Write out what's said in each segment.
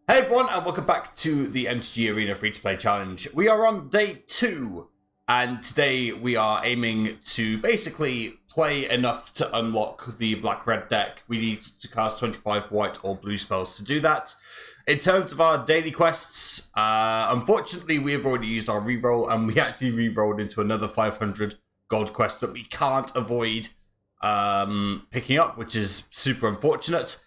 Hey everyone, and welcome back to the MTG Arena Free-to-Play Challenge. We are on day 2, and today we are aiming to basically play enough to unlock the black-red deck. We need to cast 25 white or blue spells to do that. In terms of our daily quests, unfortunately we have already used our reroll, and we actually rerolled into another 500 gold quest that we can't avoid picking up, which is super unfortunate.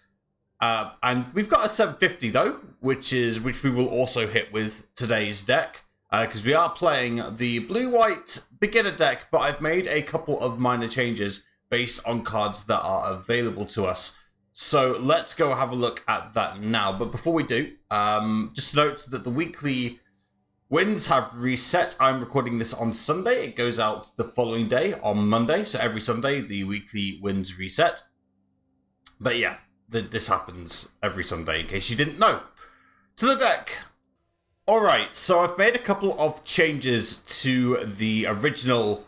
And we've got a 750 though, which we will also hit with today's deck, because we are playing the blue-white beginner deck, but I've made a couple of minor changes based on cards that are available to us. So let's go have a look at that now. But before we do, just note that the weekly wins have reset. I'm recording this on Sunday. It goes out the following day on Monday. So every Sunday, the weekly wins reset. But yeah. This happens every Sunday, in case you didn't know. To the deck. Alright, so I've made a couple of changes to the original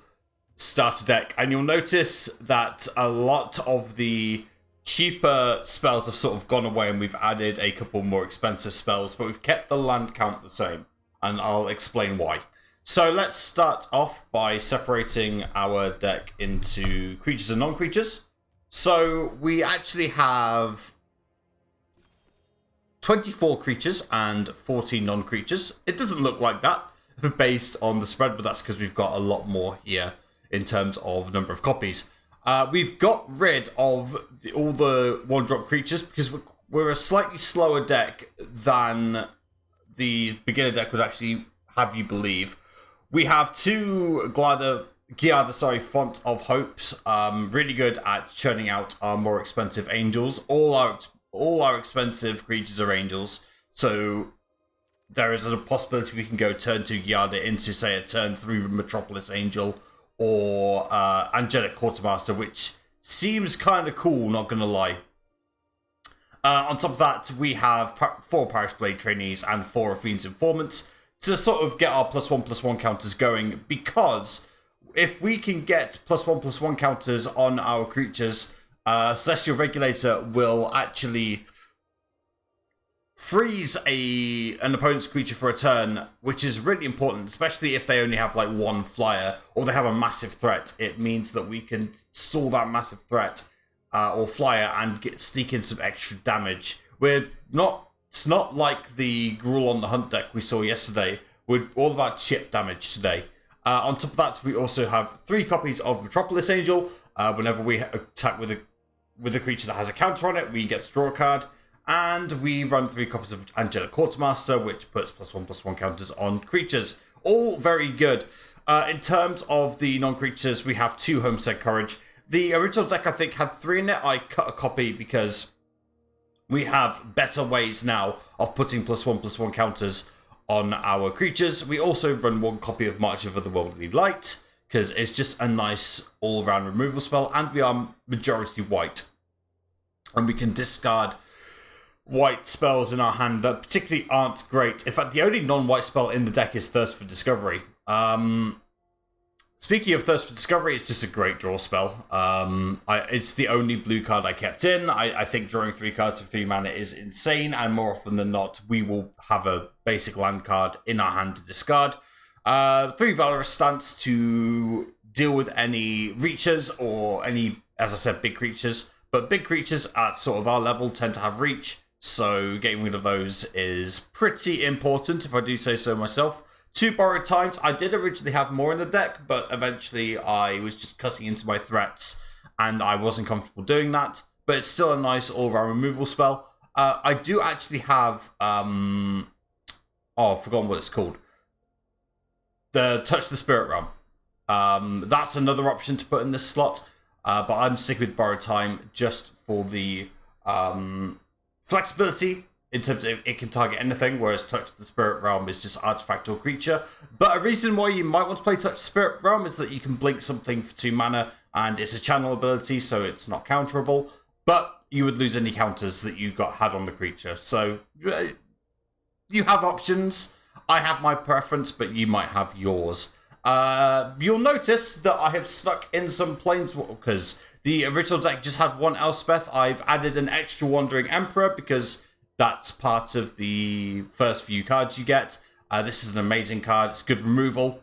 starter deck, and you'll notice that a lot of the cheaper spells have sort of gone away, and we've added a couple more expensive spells, but we've kept the land count the same, and I'll explain why. So let's start off by separating our deck into creatures and non-creatures. So we actually have 24 creatures and 14 non-creatures. It doesn't look like that based on the spread, but that's because we've got a lot more here in terms of number of copies. We've got rid of all the one-drop creatures because we're a slightly slower deck than the beginner deck would actually have you believe. We have two Giada, Font of Hopes, really good at churning out our more expensive angels. All our expensive creatures are angels, so there is a possibility we can go turn 2 Giada into, say, a turn 3 Metropolis Angel or Angelic Quartermaster, which seems kind of cool, not gonna lie. On top of that, we have 4 Parish Blade Trainees and 4 Fiend's Informants to sort of get our +1/+1 counters going, because if we can get +1/+1 counters on our creatures, Celestial Regulator will actually freeze an opponent's creature for a turn, which is really important, especially if they only have like 1 flyer or they have a massive threat. It means that we can stall that massive threat or flyer and sneak in some extra damage. It's not like the Gruul on the Hunt deck we saw yesterday. We're all about chip damage today. On top of that, we also have 3 copies of Metropolis Angel. Whenever we attack with a creature that has a counter on it, we get to draw a card. And we run 3 copies of Angelic Quartermaster, which puts +1/+1 counters on creatures. All very good. In terms of the non-creatures, we have 2 Homestead Courage. The original deck, I think, had 3 in it. I cut a copy because we have better ways now of putting +1/+1 counters on our creatures. We also run 1 copy of March of the Worldly Light, because it's just a nice all-around removal spell, and we are majority white. And we can discard white spells in our hand that particularly aren't great. In fact, the only non-white spell in the deck is Thirst for Discovery. Speaking of Thirst for Discovery, it's just a great draw spell. It's the only blue card I kept in. I think drawing 3 cards for 3 mana is insane, and more often than not, we will have a basic land card in our hand to discard. 3 Valorous Stance to deal with any reaches or any, as I said, big creatures. But big creatures at sort of our level tend to have reach, so getting rid of those is pretty important, if I do say so myself. 2 Borrowed Times. I did originally have more in the deck, but eventually I was just cutting into my threats, and I wasn't comfortable doing that. But it's still a nice all-round removal spell. I do actually have... I've forgotten what it's called. The Touch the Spirit Realm. That's another option to put in this slot, but I'm sticking with Borrowed Time just for the flexibility in terms of it can target anything, whereas Touch the Spirit Realm is just artifact or creature. But a reason why you might want to play Touch the Spirit Realm is that you can blink something for 2 mana, and it's a channel ability, so it's not counterable, but you would lose any counters that you had on the creature. So you have options. I have my preference, but you might have yours. You'll notice that I have snuck in some Planeswalkers. The original deck just had 1 Elspeth. I've added an extra Wandering Emperor because That's part of the first few cards you get. This is an amazing card. It's good removal.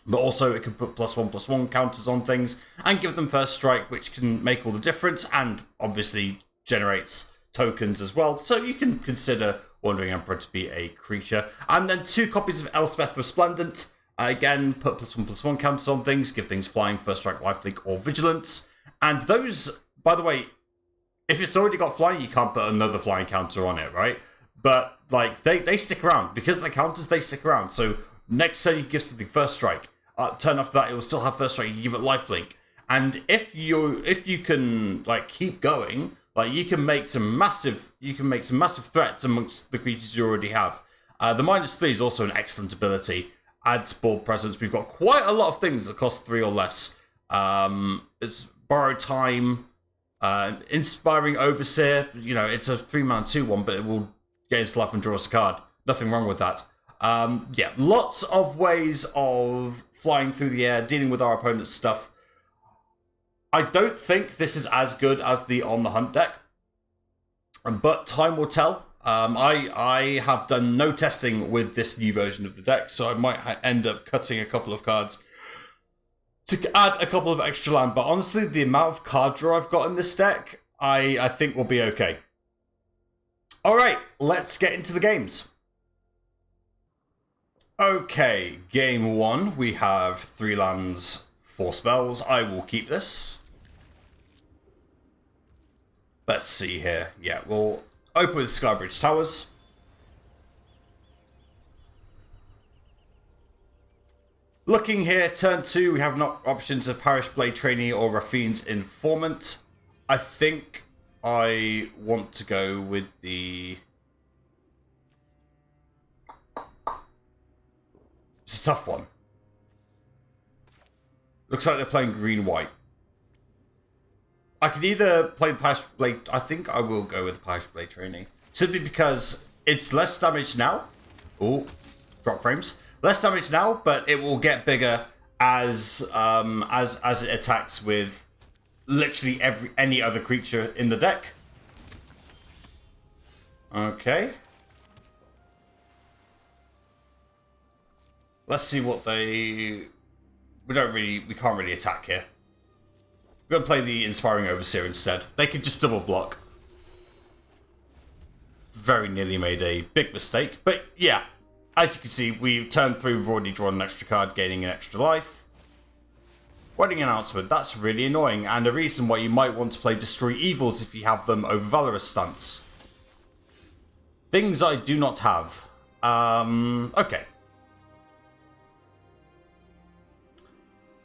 But also it can put +1/+1 counters on things and give them first strike, which can make all the difference, and obviously generates tokens as well. So you can consider Wandering Emperor to be a creature. And then 2 copies of Elspeth Resplendent. Again, put +1/+1 counters on things, give things flying, first strike, lifelink, or vigilance. And those, by the way, if it's already got flying, you can't put another flying counter on it, right? But like they stick around. Because of the counters, they stick around. So next turn you can give something first strike. Turn after that, it will still have first strike. You give it lifelink, and if you can like keep going, like you can make some massive threats amongst the creatures you already have. The -3 is also an excellent ability. Adds board presence. We've got quite a lot of things that cost 3 or less. It's Borrowed Time, Inspiring Overseer. You know, it's a 3-mana 2/1, but it will gain its life and draw us a card. Nothing wrong with that. Yeah, lots of ways of flying through the air, dealing with our opponent's stuff. I don't think this is as good as the On the Hunt deck, but time will tell. I have done no testing with this new version of the deck, so I might end up cutting a couple of cards to add a couple of extra land. But honestly, the amount of card draw I've got in this deck, I think will be okay. All right, let's get into the games. Okay, game 1, we have 3 lands, 4 spells. I will keep this. Let's see here. Yeah, we'll open with Skybridge Towers. Looking here, turn 2, we have options of Parish Blade Trainee or Raffine's Informant. I think I want to go with the... It's a tough one. Looks like they're playing green-white. I could either play the Parish Blade... I think I will go with the Parish Blade Trainee. Simply because it's less damage now. Oh, drop frames. Less damage now, but it will get bigger as it attacks with literally any other creature in the deck. Okay. Let's see what they... We can't really attack here. We're going to play the Inspiring Overseer instead. They could just double block. Very nearly made a big mistake. But yeah, as you can see, we've turned 3, we've already drawn an extra card, gaining an extra life. Wedding Announcement, that's really annoying, and a reason why you might want to play Destroy Evils if you have them over Valorous Stance. Things I do not have. Okay.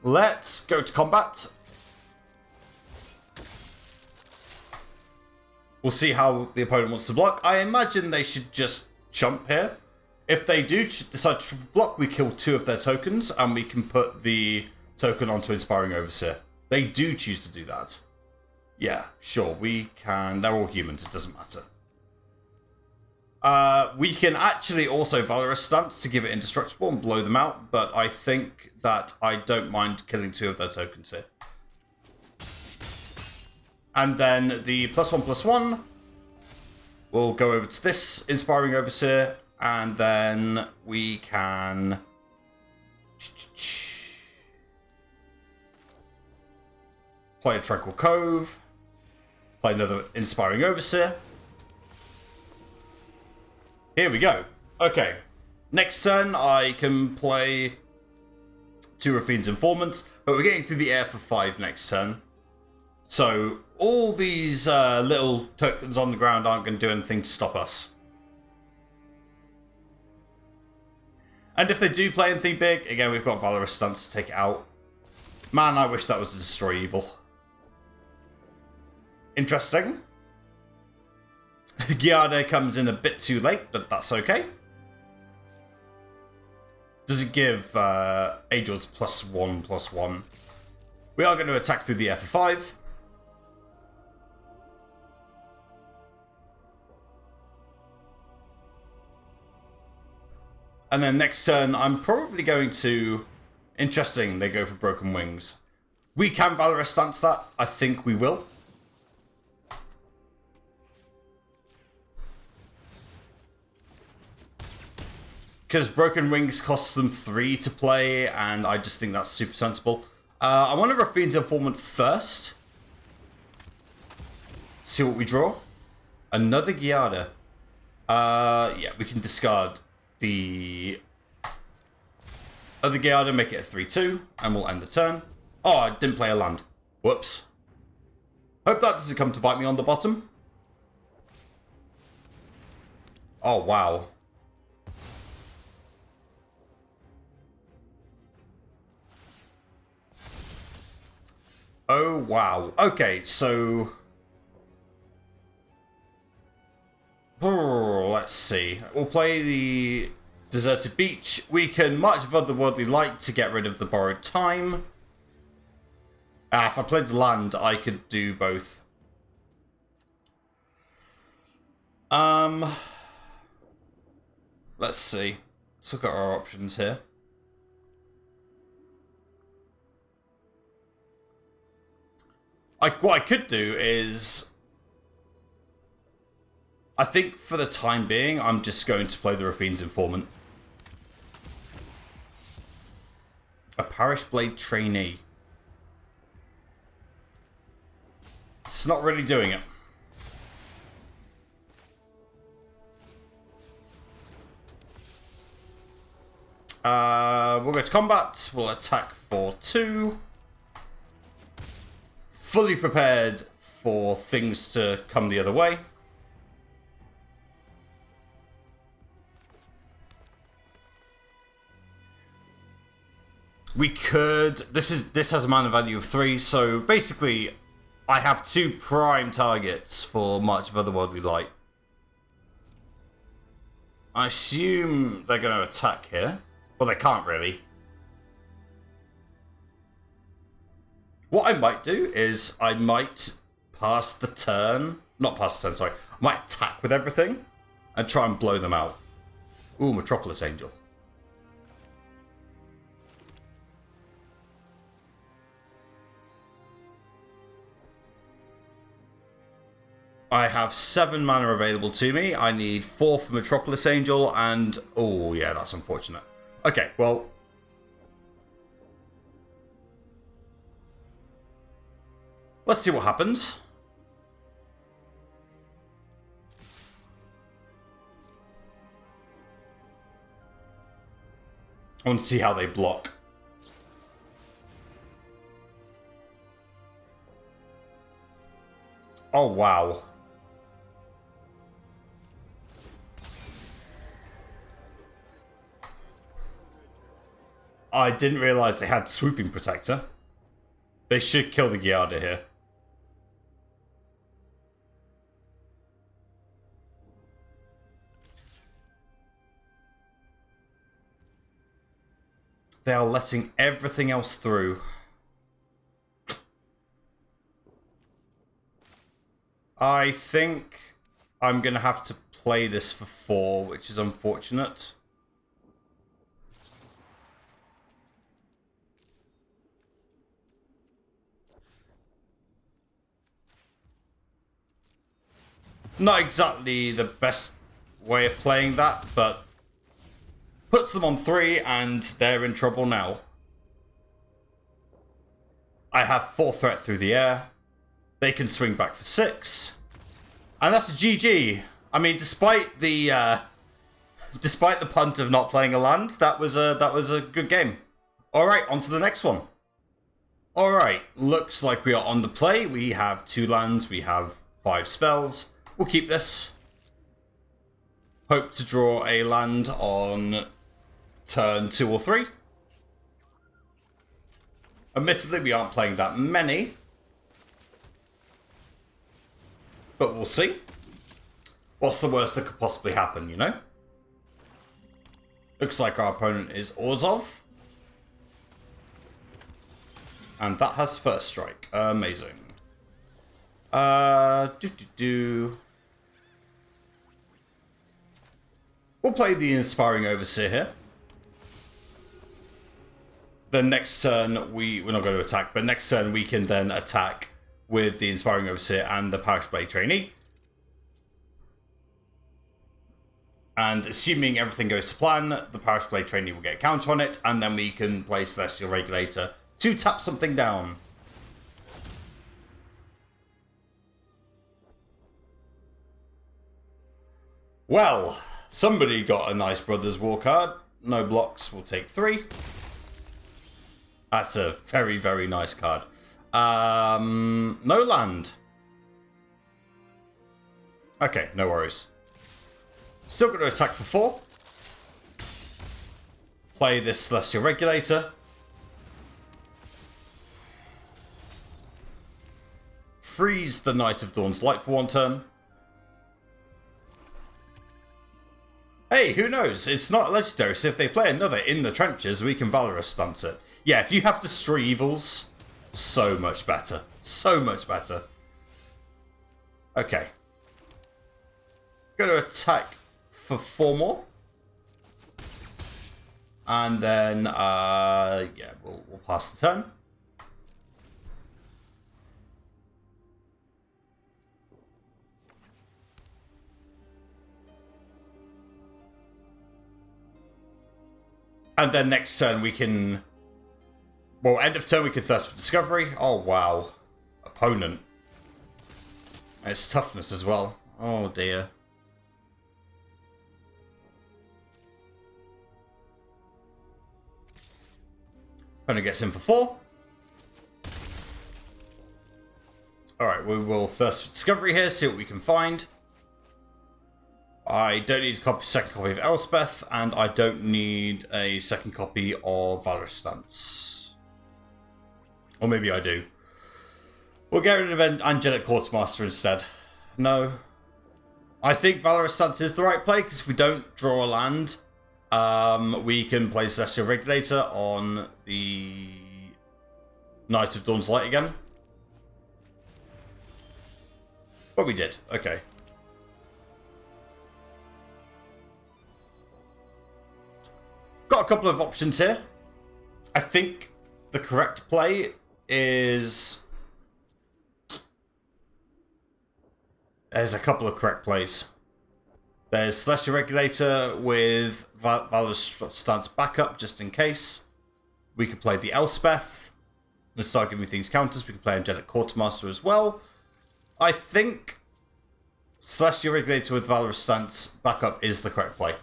Let's go to combat. We'll see how the opponent wants to block. I imagine they should just chump here. If they do decide to block, we kill 2 of their tokens, and we can put the token onto Inspiring Overseer. They do choose to do that. Yeah, sure, we can. They're all humans, it doesn't matter. We can actually also Valorous Stance to give it indestructible and blow them out, but I think that I don't mind killing 2 of their tokens here. And then the +1/+1 will go over to this Inspiring Overseer, and then we can play a Tranquil Cove, play another Inspiring Overseer. Here we go. Okay. Next turn, I can play 2 Raffine's Informants, but we're getting through the air for 5 next turn. So all these little tokens on the ground aren't going to do anything to stop us. And if they do play anything big, again, we've got Valorous Stance to take it out. Man, I wish that was a Destroy Evil. Interesting. Giarde comes in a bit too late, but that's okay. Does it give Angels +1/+1? We are going to attack through the air for 5. And then next turn, I'm probably going to... Interesting, they go for Broken Wings. We can Valorous Stance that. I think we will. because Broken Wings costs them 3 to play, and I just think that's super sensible. I want to Raffine's Informant first. See what we draw. Another Giada. Yeah, we can discard the other Giada, make it a 3-2, and we'll end the turn. Oh, I didn't play a land. Whoops. Hope that doesn't come to bite me on the bottom. Oh, wow. Oh, wow. Okay, so... let's see. We'll play the Deserted Beach. We can March of Otherworldly Light to get rid of the Borrowed Time. If I played the land, I could do both. Let's see. Let's look at our options here. What I could do is... I think for the time being, I'm just going to play the Raffine's Informant. A Parish Blade Trainee. It's not really doing it. We'll go to combat. We'll attack for 2. Fully prepared for things to come the other way. We could... This has a mana value of 3, so basically I have 2 prime targets for March of Otherworldly Light. I assume they're going to attack here. Well, they can't really. What I might do is I might pass the turn... Not pass the turn, sorry. I might attack with everything and try and blow them out. Ooh, Metropolis Angel. I have 7 mana available to me. I need 4 for Metropolis Angel and... Oh, yeah, that's unfortunate. Okay, well... Let's see what happens. I want to see how they block. Oh, wow. I didn't realize they had Swooping Protector. They should kill the Giada here. They are letting everything else through. I think I'm going to have to play this for 4, which is unfortunate. Not exactly the best way of playing that, but puts them on 3 and they're in trouble now. I have 4 threat through the air. They can swing back for 6. And that's a GG. I mean, despite the punt of not playing a land, that was a good game. Alright, on to the next one. Alright, looks like we are on the play. We have 2 lands, we have 5 spells. We'll keep this. Hope to draw a land on turn 2 or 3. Admittedly, we aren't playing that many. But we'll see. What's the worst that could possibly happen, you know? Looks like our opponent is Orzhov. And that has first strike. Amazing. We'll play the Inspiring Overseer here. Then next turn, we're not going to attack, but next turn we can then attack with the Inspiring Overseer and the Parish Blade Trainee. And assuming everything goes to plan, the Parish Blade Trainee will get a counter on it, and then we can play Celestial Regulator to tap something down. Well, somebody got a nice Brothers War card. No blocks, we'll take 3. That's a very, very nice card. No land. Okay, no worries. Still going to attack for 4. Play this Celestial Regulator. Freeze the Knight of Dawn's Light for 1 turn. Hey, who knows? It's not legendary, so if they play another in the trenches, we can Valorous stance it. Yeah, if you have Destroy Evils, so much better. So much better. Okay. Going to attack for 4 more. And then, yeah, we'll pass the turn. And then next turn we can... Well, end of turn we can Thirst for Discovery. Oh, wow. Opponent. And it's toughness as well. Oh, dear. Opponent gets in for 4. Alright, we will Thirst for Discovery here, see what we can find. I don't need a second copy of Elspeth, and I don't need a second copy of Valorous Stance. Or maybe I do. We'll get rid of Angelic Quartermaster instead. No. I think Valorous Stance is the right play, because if we don't draw a land, we can play Celestial Regulator on the Knight of Dawn's Light again. But we did. Okay. Got a couple of options here. I think the correct play is... There's a couple of correct plays. There's Celestial Regulator with Valorous Stance backup, just in case. We could play the Elspeth and start giving things counters. We can play Angelic Quartermaster as well. I think Celestial Regulator with Valorous Stance backup is the correct play.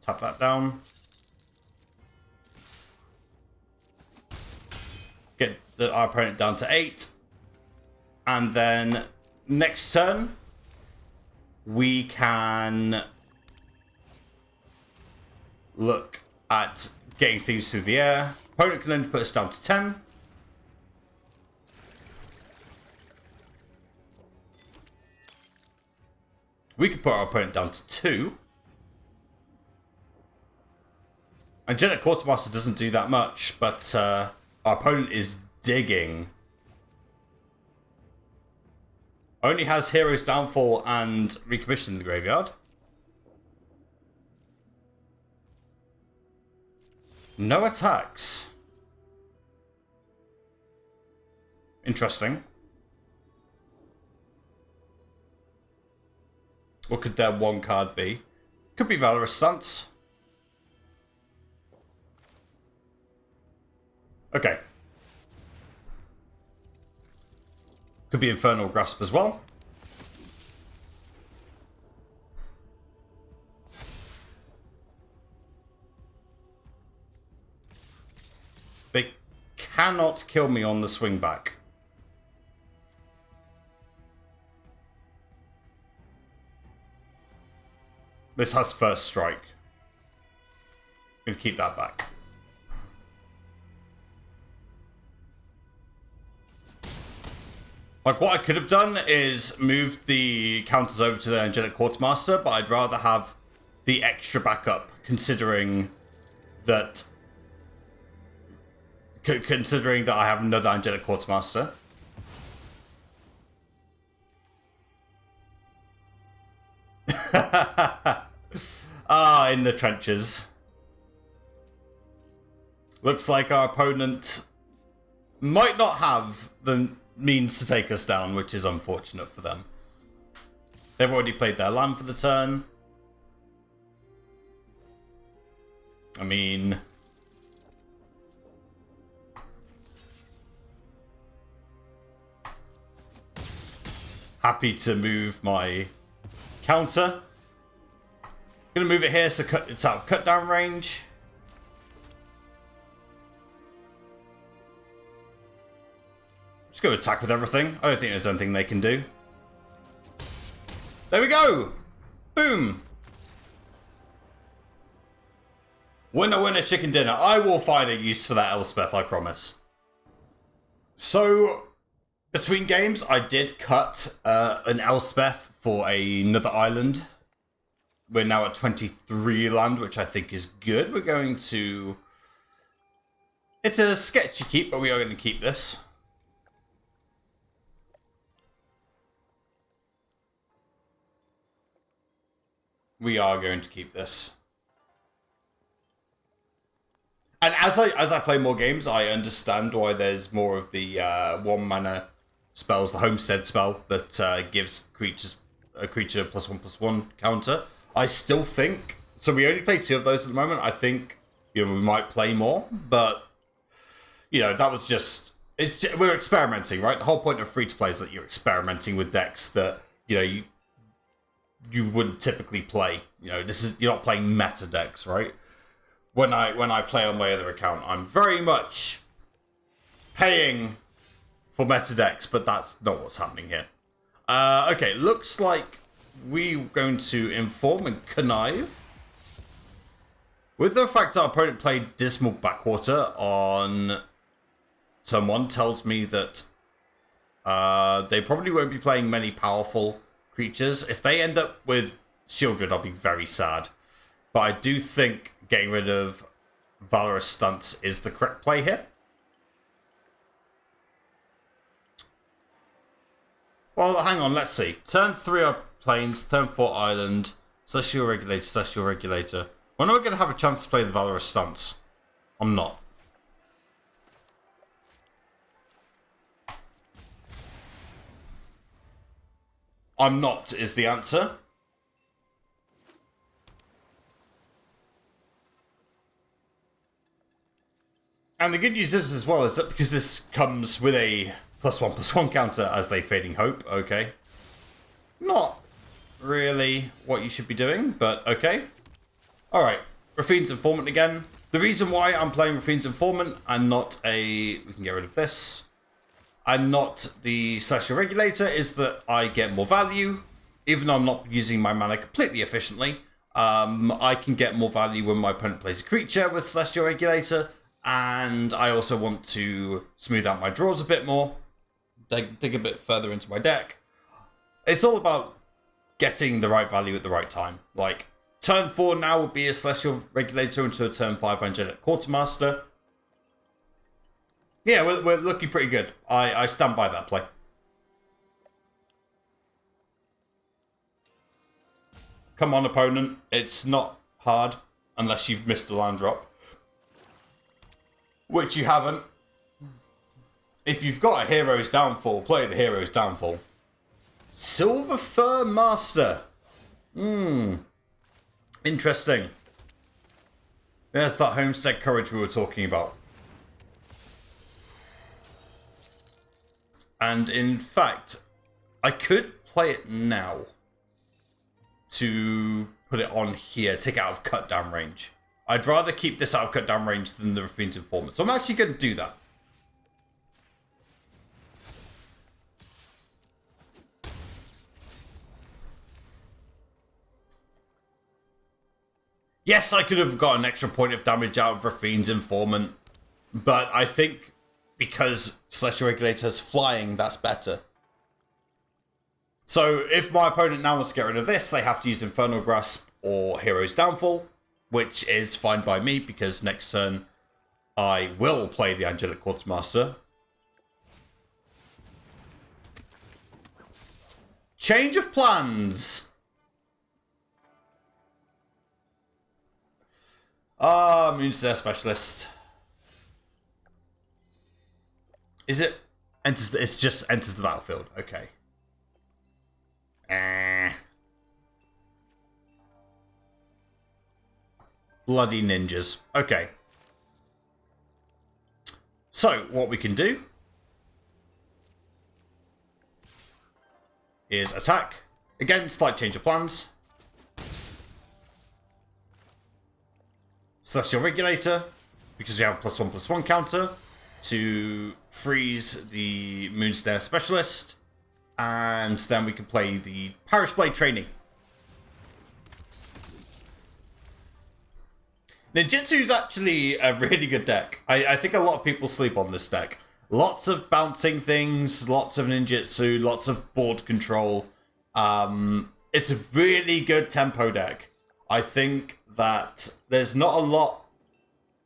Tap that down. Get our opponent down to 8. And then next turn, we can look at getting things through the air. Opponent can only put us down to 10. We could put our opponent down to 2. Angelic Quartermaster doesn't do that much, but our opponent is digging. Only has Hero's Downfall and Recommission in the graveyard. No attacks. Interesting. What could their 1 card be? Could be Valorous Stance. Okay. Could be Infernal Grasp as well. They cannot kill me on the swing back. This has first strike. I'm gonna keep that back. Like, what I could have done is moved the counters over to the Angelic Quartermaster, but I'd rather have the extra backup, considering that I have another Angelic Quartermaster. Ah, in the trenches. Looks like our opponent might not have the means to take us down, which is unfortunate for them. They've already played their land for the turn. I mean... happy to move my counter. Gonna move it here so it's out of cut down range. Just go attack with everything. I don't think there's anything they can do. There we go! Boom! Winner, winner, chicken dinner. I will find a use for that Elspeth, I promise. So, between games, I did cut an Elspeth for another island. We're now at 23 land, which I think is good. We're going to... It's a sketchy keep, but we are going to keep this. We are going to keep this. And as I play more games, I understand why there's more of the 1 mana spells, the Homestead spell that gives a creature +1/+1 counter. I still think so. We only play 2 of those at the moment. I think we might play more, but that was just we're experimenting, right? The whole point of free to play is that you're experimenting with decks that you wouldn't typically play. You're not playing meta decks, right? When I play on my other account, I'm very much paying for meta decks, but that's not what's happening here. Okay, looks like we're going to inform and connive. With the fact our opponent played Dismal Backwater on turn 1 tells me that they probably won't be playing many powerful creatures. If they end up with Shieldred, I'll be very sad. But I do think getting rid of Valorous Stunts is the correct play here. Well, hang on, let's see. Turn 3 are Plains, turn 4 Island, Celestial Regulator, Celestial Regulator. When am I going to have a chance to play the Valorous Stunts? I'm not. I'm not is the answer. And the good news is as well is that because this comes with a +1/+1 counter as they Fading Hope, okay. Not really what you should be doing, but okay. Alright, Rafine's Informant again. The reason why I'm playing Rafine's Informant and not we can get rid of this, and not the Celestial Regulator is that I get more value. Even though I'm not using my mana completely efficiently, I can get more value when my opponent plays a creature with Celestial Regulator, and I also want to smooth out my draws a bit more, dig a bit further into my deck. It's all about getting the right value at the right time. Like, turn 4 now would be a Celestial Regulator into a turn 5 Angelic Quartermaster. Yeah, we're looking pretty good. I stand by that play. Come on, opponent. It's not hard unless you've missed a land drop. Which you haven't. If you've got a Hero's Downfall, play the Hero's Downfall. Silver Fur Master. Interesting. There's that Homestead Courage we were talking about. And in fact, I could play it now to put it on here, take it out of cut down range. I'd rather keep this out of cut down range than the Rafine's Informant. So I'm actually going to do that. Yes, I could have got an extra point of damage out of Rafine's Informant, but I think because Celestial Regulator has flying, that's better. So if my opponent now wants to get rid of this, they have to use Infernal Grasp or Hero's Downfall, which is fine by me because next turn I will play the Angelic Quartermaster. Change of plans. Moonsnare Specialist. Is it? It's just enters the battlefield. Okay. Bloody ninjas. Okay. So, what we can do is attack. Again, slight change of plans. Celestial Regulator, because we have a +1/+1 counter to freeze the Moonsnare Specialist. And then we can play the Parish Blade Trainee. Ninjutsu is actually a really good deck. I think a lot of people sleep on this deck. Lots of bouncing things, lots of ninjutsu, lots of board control. It's a really good tempo deck. I think that there's not a lot...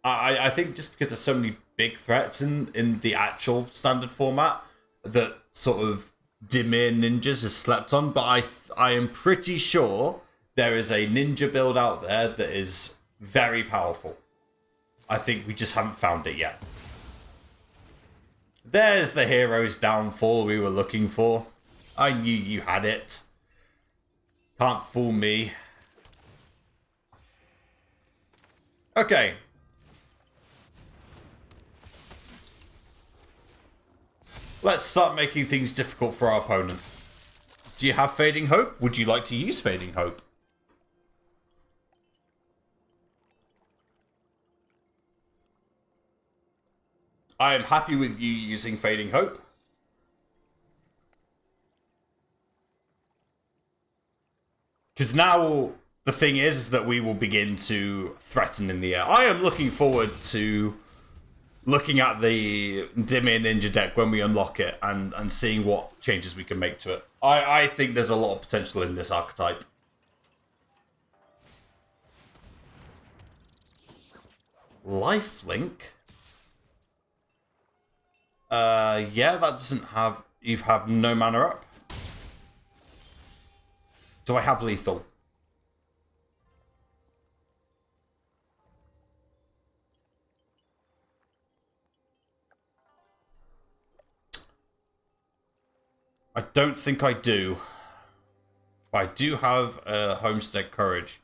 I think just because there's so many big threats in the actual standard format that sort of Dimir Ninjas is slept on, but I am pretty sure there is a ninja build out there that is very powerful. I think we just haven't found it yet. There's the hero's downfall we were looking for. I knew you had it. Can't fool me. Okay. Let's start making things difficult for our opponent. Do you have Fading Hope? Would you like to use Fading Hope? I am happy with you using Fading Hope. Because now the thing is that we will begin to threaten in the air. I am looking forward to looking at the Dimir Ninja deck when we unlock it and seeing what changes we can make to it. I think there's a lot of potential in this archetype. Lifelink? Yeah, that doesn't have... You have no mana up. Do I have lethal? I don't think I do. I do have Homestead Courage.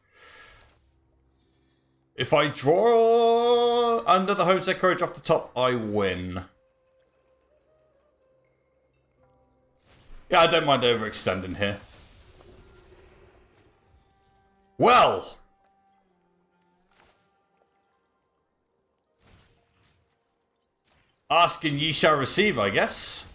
If I draw another Homestead Courage off the top, I win. Yeah, I don't mind overextending here. Well! Asking ye shall receive, I guess.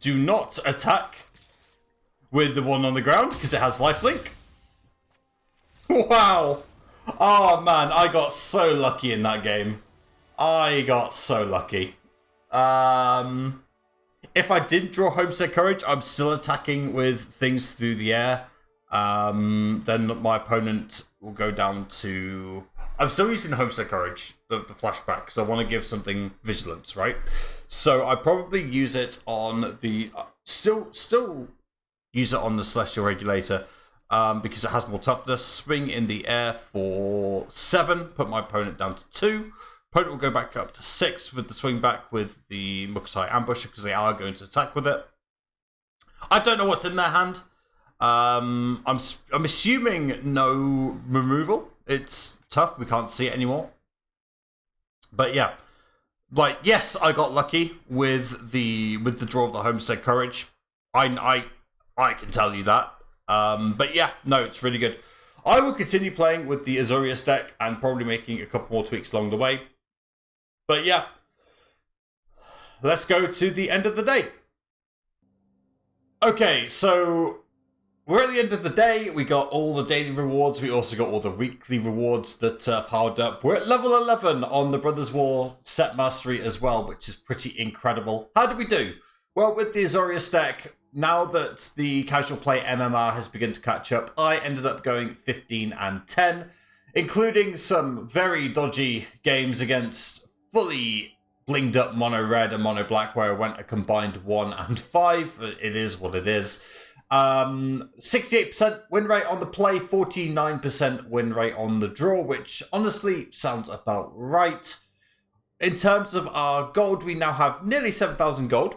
Do not attack with the one on the ground, because it has lifelink. Wow! Oh man, I got so lucky in that game. I got so lucky. If I didn't draw Homestead Courage, I'm still attacking with things through the air. Then my opponent will go down to... I'm still using Homestead Courage, the flashback, because I want to give something vigilance, right? So I probably use it on the... Still use it on the Celestial Regulator, because it has more toughness. Swing in the air for 7, put my opponent down to 2. Opponent will go back up to 6 with the swing back with the Mukotai Ambusher, because they are going to attack with it. I don't know what's in their hand. I'm assuming no removal. It's tough. We can't see it anymore. But yeah, like, yes, I got lucky with the draw of the Homestead Courage. I can tell you that. But yeah, no, it's really good. I will continue playing with the Azorius deck and probably making a couple more tweaks along the way. But yeah, let's go to the end of the day. Okay, so we're at the end of the day. We got all the daily rewards. We also got all the weekly rewards that piled up. We're at level 11 on the Brothers War set mastery as well, which is pretty incredible. How did we do? Well, with the Azorius deck, now that the casual play MMR has begun to catch up, I ended up going 15 and 10, including some very dodgy games against fully blinged up mono red and mono black, where I went a combined 1 and 5. It is what it is. 68% win rate on the play, 49% win rate on the draw, which honestly sounds about right. In terms of our gold, we now have nearly 7,000 gold,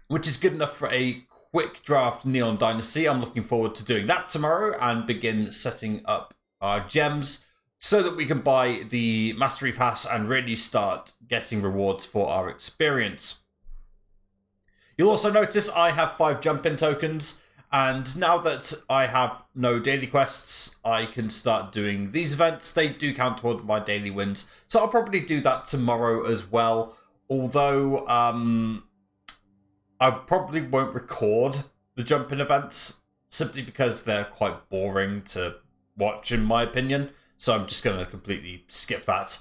which is good enough for a quick draft Neon Dynasty. I'm looking forward to doing that tomorrow and begin setting up our gems so that we can buy the Mastery Pass and really start getting rewards for our experience. You'll also notice I have 5 jump-in tokens, and now that I have no daily quests, I can start doing these events. They do count towards my daily wins, so I'll probably do that tomorrow as well. Although, I probably won't record the jump-in events, simply because they're quite boring to watch, in my opinion. So I'm just going to completely skip that.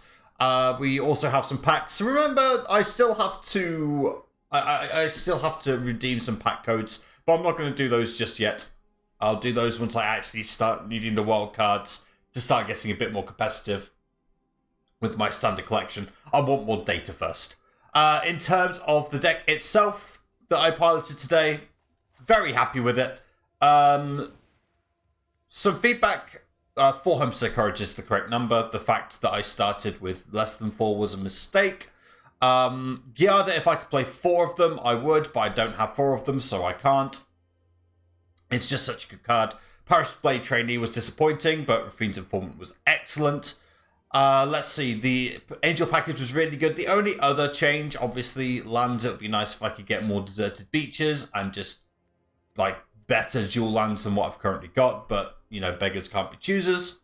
We also have some packs. Remember, I still have to... I still have to redeem some pack codes, but I'm not going to do those just yet. I'll do those once I actually start needing the wild cards to start getting a bit more competitive with my standard collection. I want more data first. In terms of the deck itself that I piloted today, very happy with it. Some feedback. 4 Homesick Courage is the correct number. The fact that I started with less than 4 was a mistake. Giada, if I could play 4 of them, I would, but I don't have 4 of them, so I can't. It's just such a good card. Parish Blade Trainee was disappointing, but Rafine's Informant was excellent. Let's see, the Angel package was really good. The only other change, obviously, lands. It would be nice if I could get more Deserted Beaches and just, like, better dual lands than what I've currently got, but, you know, beggars can't be choosers.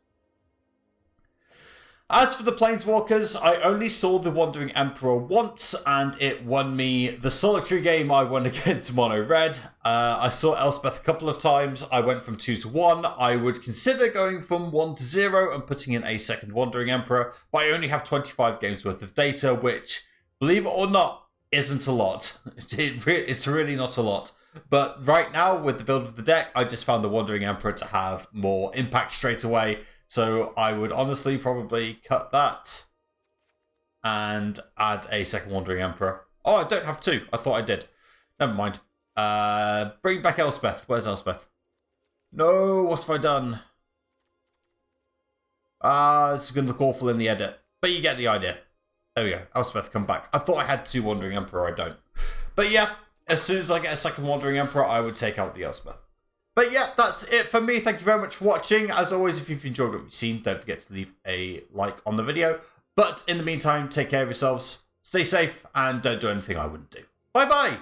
As for the Planeswalkers, I only saw the Wandering Emperor once, and it won me the solitary game I won against Mono Red. I saw Elspeth a couple of times. I went from 2 to 1. I would consider going from 1 to 0 and putting in a second Wandering Emperor, but I only have 25 games worth of data, which, believe it or not, isn't a lot. It's really not a lot. But right now, with the build of the deck, I just found the Wandering Emperor to have more impact straight away. So I would honestly probably cut that and add a second Wandering Emperor. Oh, I don't have 2. I thought I did. Never mind. Bring back Elspeth. Where's Elspeth? No, what have I done? This is going to look awful in the edit. But you get the idea. There we go. Elspeth, come back. I thought I had 2 Wandering Emperor. I don't. But yeah, as soon as I get a second Wandering Emperor, I would take out the Elspeth. But yeah, that's it for me. Thank you very much for watching. As always, if you've enjoyed what you've seen, don't forget to leave a like on the video. But in the meantime, take care of yourselves, stay safe, and don't do anything I wouldn't do. Bye-bye!